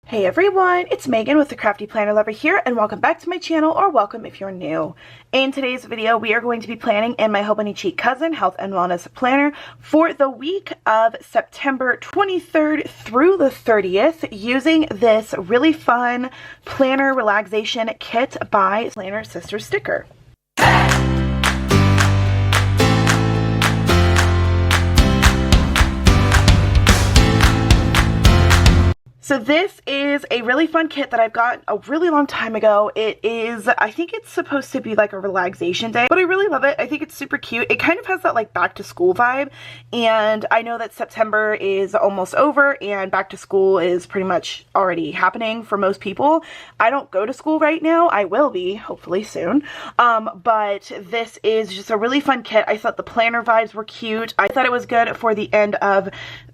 Hey everyone, it's Megan with the CraftyPlannerLovR here, and welcome back to my channel, or welcome if you're new. In today's video, we are going to be planning in my Hobonichi Cousin Health and Wellness Planner for the week of September 23rd through the 30th using this really fun planner relaxation kit by PlannerSisterSticker. So this is a really fun kit that I've got a really long time ago. It is, I think it's supposed to be like a relaxation day, but I really love it. I think it's super cute. It kind of has that like back to school vibe, and I know that September is almost over and back to school is pretty much already happening for most people. I don't go to school right now. I will be, hopefully soon. But this is just a really fun kit. I thought the planner vibes were cute. I thought it was good for the end of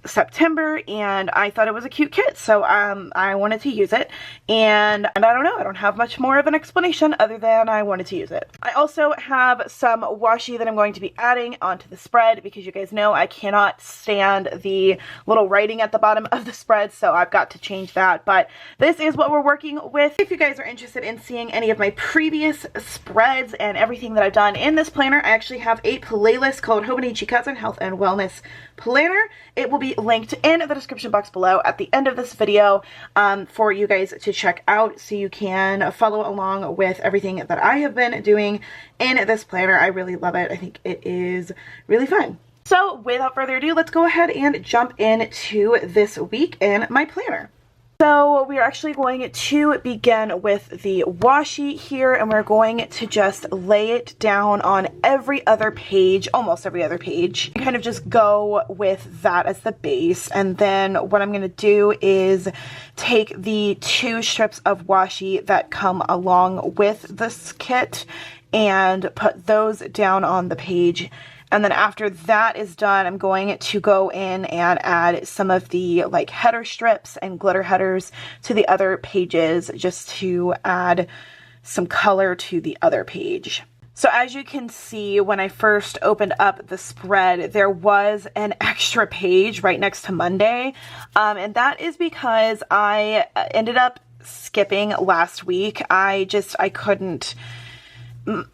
September, and I thought it was a cute kit, so I wanted to use it, and I don't know, I don't have much more of an explanation other than I wanted to use it. I also have some washi that I'm going to be adding onto the spread because you guys know I cannot stand the little writing at the bottom of the spread, so I've got to change that. But this is what we're working with. If you guys are interested in seeing any of my previous spreads and everything that I've done in this planner, I actually have a playlist called Hobonichi Cousin Health and Wellness Planner. It will be linked in the description box below at the end of this video for you guys to check out, so you can follow along with everything that I have been doing in this planner. I really love it. I think it is really fun. So without further ado, let's go ahead and jump into this week in my planner. So we are actually going to begin with the washi here, and we're going to just lay it down on every other page, almost every other page. Kind of just go with that as the base, and then what I'm going to do is take the 2 strips of washi that come along with this kit and put those down on the page. And then after that is done, I'm going to go in and add some of the like header strips and glitter headers to the other pages, just to add some color to the other page. So as you can see, when I first opened up the spread, there was an extra page right next to Monday. And that is because I ended up skipping last week. I couldn't.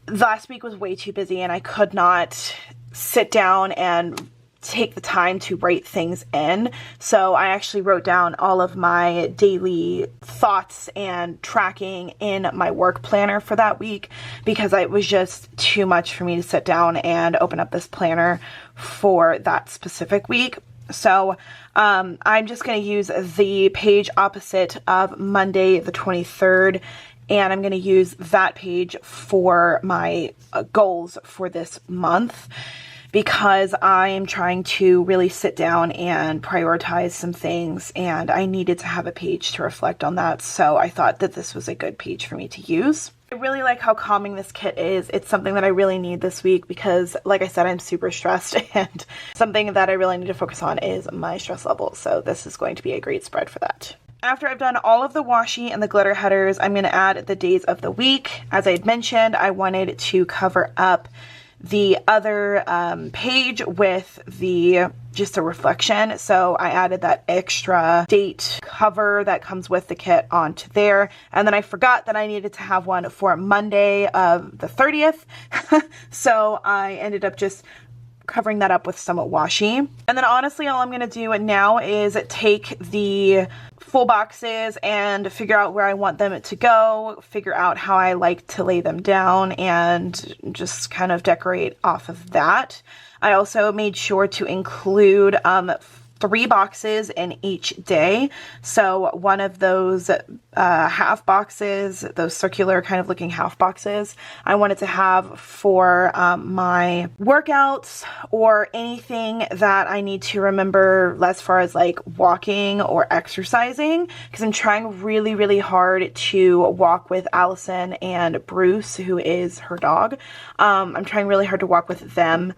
Last week was way too busy, and I could not sit down and take the time to write things in. So I actually wrote down all of my daily thoughts and tracking in my work planner for that week, because it was just too much for me to sit down and open up this planner for that specific week. So I'm just going to use the page opposite of Monday the 23rd, and I'm going to use that page for my goals for this month, because I am trying to really sit down and prioritize some things, and I needed to have a page to reflect on that. So I thought that this was a good page for me to use. I really like how calming this kit is. It's something that I really need this week because, like I said, I'm super stressed, and something that I really need to focus on is my stress level. So this is going to be a great spread for that. After I've done all of the washi and the glitter headers, I'm going to add the days of the week. As I had mentioned, I wanted to cover up the other page with just a reflection, so I added that extra date cover that comes with the kit onto there. And then I forgot that I needed to have one for Monday of the 30th, so I ended up just covering that up with some washi. And then honestly, all I'm going to do now is take the full boxes and figure out where I want them to go, figure out how I like to lay them down, and just kind of decorate off of that. I also made sure to include 3 boxes in each day. So one of those half boxes, those circular kind of looking half boxes, I wanted to have for my workouts or anything that I need to remember as far as like walking or exercising, because I'm trying really, really hard to walk with Allison and Bruce, who is her dog. I'm trying really hard to walk with them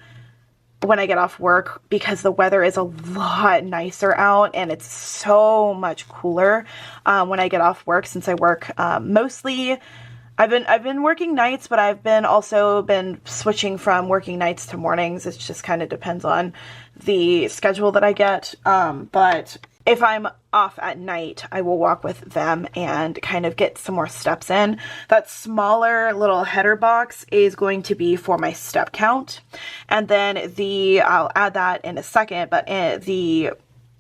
when I get off work, because the weather is a lot nicer out and it's so much cooler when I get off work, since I work mostly I've been working nights, but I've also been switching from working nights to mornings. It just kind of depends on the schedule that I get. But if I'm off at night, I will walk with them and kind of get some more steps in. That smaller little header box is going to be for my step count. And then I'll add that in a second, but the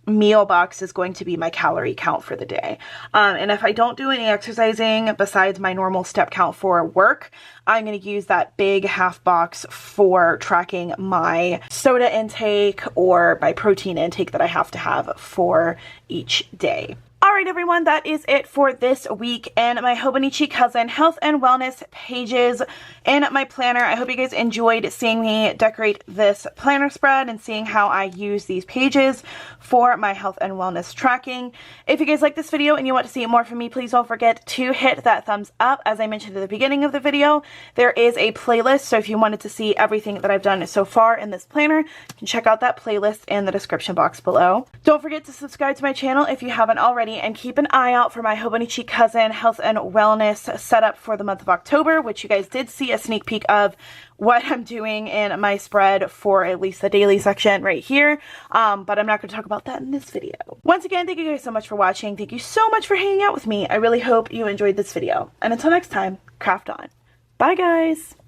meal box is going to be my calorie count for the day. And if I don't do any exercising besides my normal step count for work, I'm going to use that big half box for tracking my soda intake or my protein intake that I have to have for each day. Alright everyone, that is it for this week in my Hobonichi Cousin health and wellness pages in my planner. I hope you guys enjoyed seeing me decorate this planner spread and seeing how I use these pages for my health and wellness tracking. If you guys like this video and you want to see more from me, please don't forget to hit that thumbs up. As I mentioned at the beginning of the video, there is a playlist, so if you wanted to see everything that I've done so far in this planner, you can check out that playlist in the description box below. Don't forget to subscribe to my channel if you haven't already, and keep an eye out for my Hobonichi Cousin health and wellness setup for the month of October, which you guys did see a sneak peek of what I'm doing in my spread for at least the daily section right here, but I'm not going to talk about that in this video. Once again, thank you guys so much for watching. Thank you so much for hanging out with me. I really hope you enjoyed this video, and until next time, craft on. Bye guys!